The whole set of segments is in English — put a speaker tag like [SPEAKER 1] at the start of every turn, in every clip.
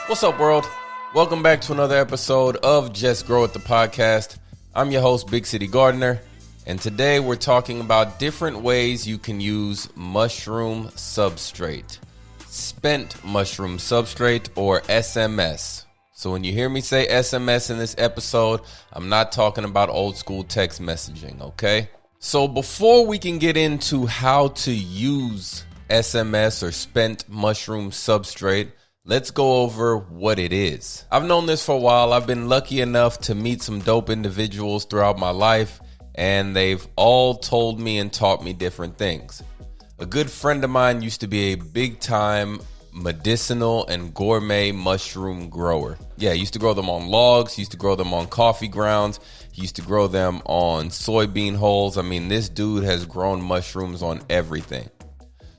[SPEAKER 1] What's up, world? Welcome back to another episode of Just Grow It, the podcast. I'm your host, Big City Gardener, and today we're talking about different ways you can use mushroom substrate, spent mushroom substrate, or SMS. So when you hear me say SMS in this episode, I'm not talking about old school text messaging, okay? So before we can get into how to use SMS or spent mushroom substrate, let's go over what it is. I've known this for a while. I've been lucky enough to meet some dope individuals throughout my life, and they've all told me and taught me different things. A good friend of mine used to be a big-time medicinal and gourmet mushroom grower. Yeah, he used to grow them on logs, he used to grow them on coffee grounds, he used to grow them on soybean holes. I mean, this dude has grown mushrooms on everything.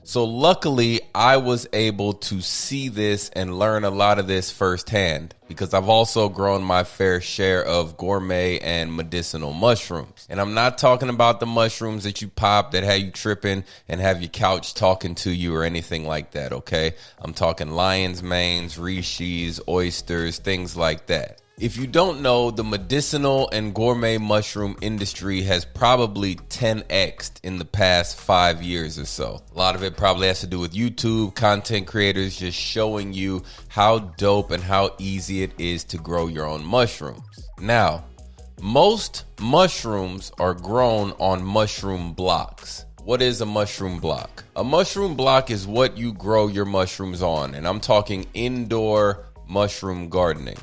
[SPEAKER 1] So luckily, I was able to see this and learn a lot of this firsthand because I've also grown my fair share of gourmet and medicinal mushrooms. And I'm not talking about the mushrooms that you pop that have you tripping and have your couch talking to you or anything like that, okay? I'm talking lion's manes, reishi, oysters, things like that. If you don't know, the medicinal and gourmet mushroom industry has probably 10x'd in the past 5 years or so. A lot of it probably has to do with YouTube, content creators just showing you how dope and how easy it is to grow your own mushrooms. Now, most mushrooms are grown on mushroom blocks. What is a mushroom block? A mushroom block is what you grow your mushrooms on, and I'm talking indoor mushroom gardening.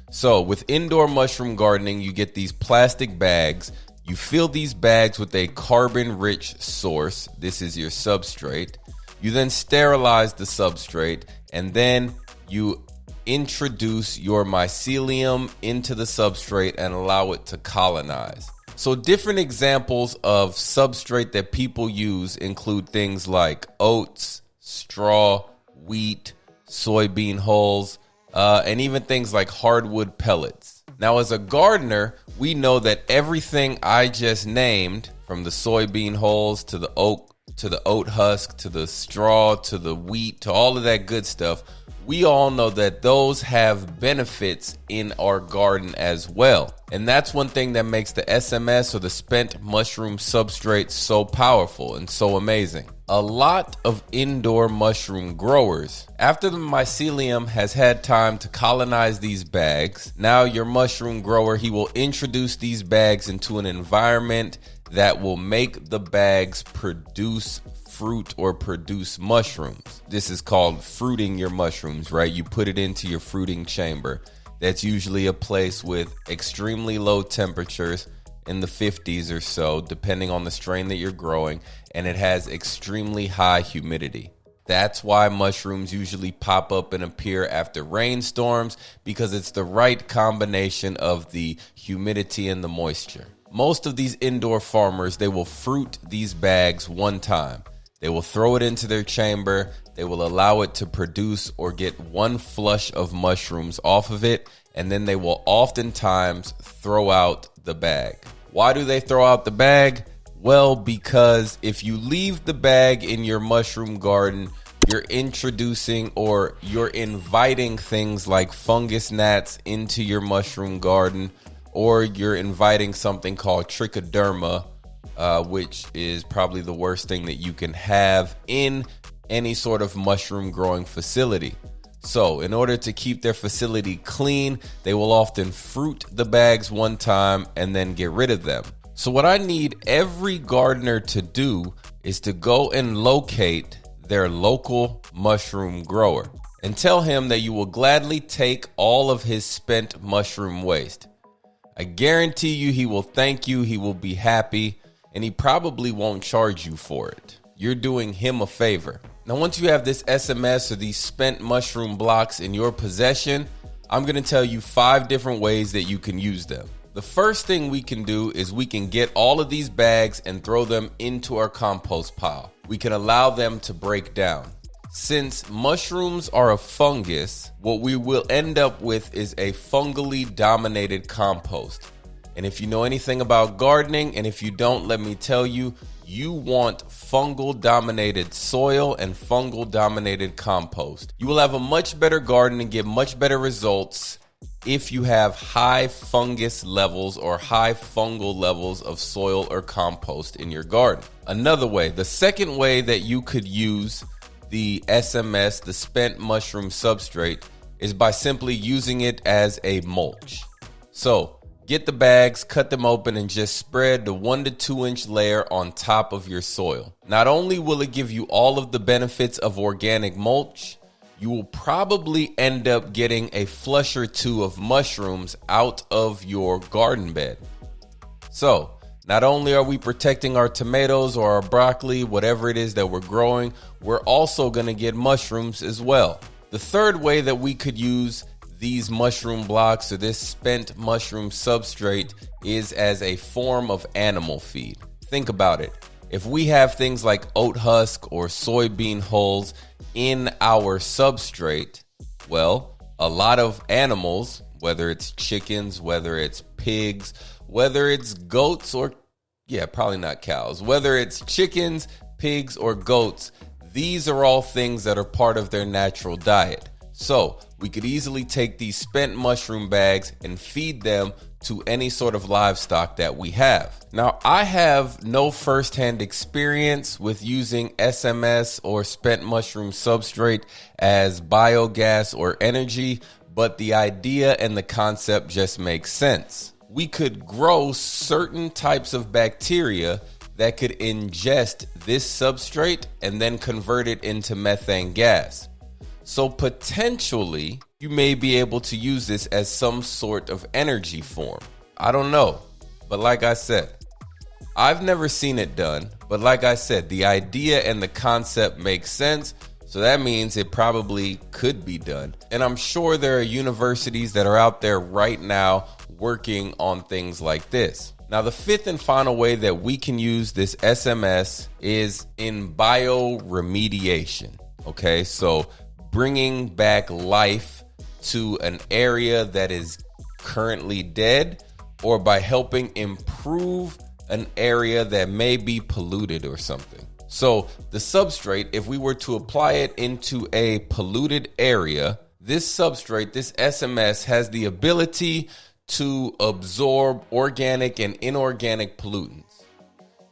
[SPEAKER 1] So with indoor mushroom gardening, you get these plastic bags. You fill these bags with a carbon-rich source. This is your substrate. You then sterilize the substrate, and then you introduce your mycelium into the substrate and allow it to colonize. So different examples of substrate that people use include things like oats, straw, wheat, soybean hulls, and even things like hardwood pellets. Now, as a gardener, we know that everything I just named, from the soybean hulls to the oat husk, to the straw, to the wheat, to all of that good stuff, we all know that those have benefits in our garden as well. And that's one thing that makes the SMS, or the spent mushroom substrate, so powerful and so amazing. A lot of indoor mushroom growers, after the mycelium has had time to colonize these bags, now your mushroom grower, he will introduce these bags into an environment that will make the bags produce fruit or produce mushrooms. This is called fruiting your mushrooms, right? You put it into your fruiting chamber. That's usually a place with extremely low temperatures, in the 50s or so, depending on the strain that you're growing, and it has extremely high humidity. That's why mushrooms usually pop up and appear after rainstorms, because it's the right combination of the humidity and the moisture. Most of these indoor farmers, they will fruit these bags one time. They will throw it into their chamber, they will allow it to produce or get one flush of mushrooms off of it, and then they will oftentimes throw out the bag. Why do they throw out the bag? Well, because if you leave the bag in your mushroom garden, you're introducing or you're inviting things like fungus gnats into your mushroom garden, or you're inviting something called trichoderma, which is probably the worst thing that you can have in any sort of mushroom growing facility. So in order to keep their facility clean, they will often fruit the bags one time and then get rid of them. So what I need every gardener to do is to go and locate their local mushroom grower and tell him that you will gladly take all of his spent mushroom waste. I guarantee you he will thank you, he will be happy, and he probably won't charge you for it. You're doing him a favor. Now, once you have this SMS or these spent mushroom blocks in your possession, I'm going to tell you 5 different ways that you can use them. The first thing we can do is we can get all of these bags and throw them into our compost pile. We can allow them to break down. Since mushrooms are a fungus, what we will end up with is a fungally dominated compost. And if you know anything about gardening, and if you don't, let me tell you, you want fungal dominated soil and fungal dominated compost. You will have a much better garden and get much better results if you have high fungus levels or high fungal levels of soil or compost in your garden. Another way, the second way that you could use the SMS, the spent mushroom substrate, is by simply using it as a mulch. So get the bags, cut them open, and just spread the 1 to 2 inch layer on top of your soil. Not only will it give you all of the benefits of organic mulch, you will probably end up getting a flush or two of mushrooms out of your garden bed. So not only are we protecting our tomatoes or our broccoli, whatever it is that we're growing, we're also going to get mushrooms as well. The third way that we could use these mushroom blocks or this spent mushroom substrate is as a form of animal feed. Think about it. If we have things like oat husk or soybean hulls in our substrate, well, a lot of animals, whether it's chickens, whether it's pigs, whether it's goats or, probably not cows, whether it's chickens, pigs, or goats, these are all things that are part of their natural diet. So we could easily take these spent mushroom bags and feed them to any sort of livestock that we have. Now, I have no firsthand experience with using SMS or spent mushroom substrate as biogas or energy, but the idea and the concept just makes sense. We could grow certain types of bacteria that could ingest this substrate and then convert it into methane gas. So potentially, you may be able to use this as some sort of energy form. I don't know. But like I said, I've never seen it done. But like I said, the idea and the concept makes sense. So that means it probably could be done. And I'm sure there are universities that are out there right now working on things like this. Now, the fifth and final way that we can use this SMS is in bioremediation. Okay, so bringing back life to an area that is currently dead, or by helping improve an area that may be polluted or something. So the substrate, if we were to apply it into a polluted area, this substrate, this SMS, has the ability to absorb organic and inorganic pollutants.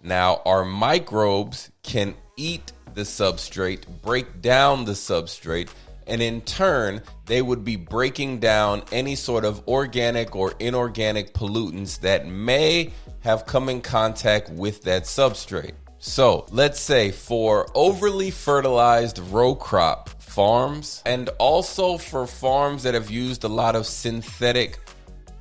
[SPEAKER 1] Now, our microbes can eat the substrate, break down the substrate, and in turn, they would be breaking down any sort of organic or inorganic pollutants that may have come in contact with that substrate. So let's say for overly fertilized row crop farms, and also for farms that have used a lot of synthetic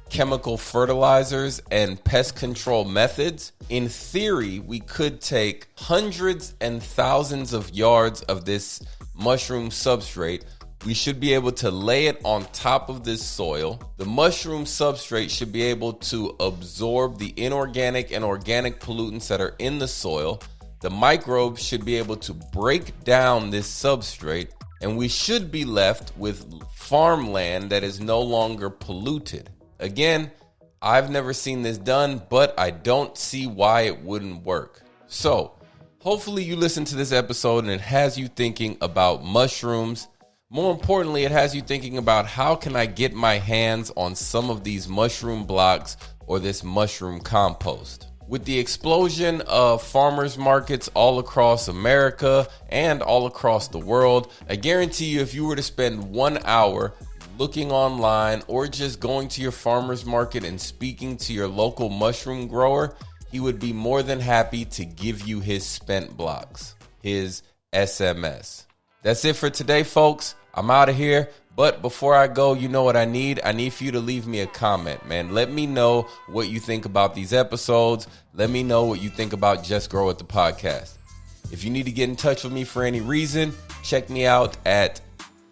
[SPEAKER 1] chemical fertilizers and pest control methods, in theory, we could take hundreds and thousands of yards of this mushroom substrate. We should be able to lay it on top of this soil. The mushroom substrate should be able to absorb the inorganic and organic pollutants that are in the soil. The microbes should be able to break down this substrate, and we should be left with farmland that is no longer polluted. Again, I've never seen this done, but I don't see why it wouldn't work. So hopefully you listen to this episode and it has you thinking about mushrooms. More importantly, it has you thinking about how can I get my hands on some of these mushroom blocks or this mushroom compost. With the explosion of farmers markets all across America and all across the world, I guarantee you if you were to spend 1 hour looking online or just going to your farmer's market and speaking to your local mushroom grower, he would be more than happy to give you his spent blocks, his SMS. That's it for today, folks. I'm out of here. But before I go, you know what I need? I need for you to leave me a comment, man. Let me know what you think about these episodes. Let me know what you think about Just Grow It, the podcast. If you need to get in touch with me for any reason, check me out at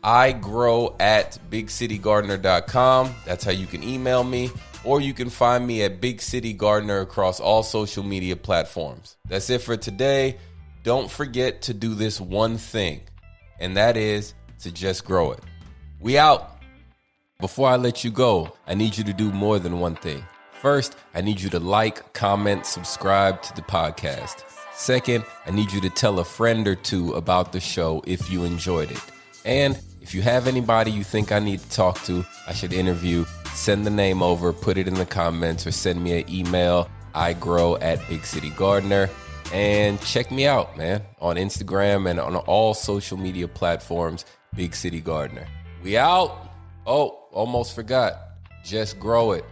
[SPEAKER 1] igrow@bigcitygardener.com. That's how you can email me, or you can find me at Big City Gardener across all social media platforms. That's it for today. Don't forget to do this one thing, and that is to just grow it. We out. Before I let you go, I need you to do more than one thing. First, I need you to like, comment, subscribe to the podcast. Second, I need you to tell a friend or two about the show if you enjoyed it. And if you have anybody you think I need to talk to, I should interview, send the name over, put it in the comments, or send me an email, igrow@BigCityGardener. And check me out, man, on Instagram and on all social media platforms, Big City Gardener. We out. Oh, almost forgot. Just grow it.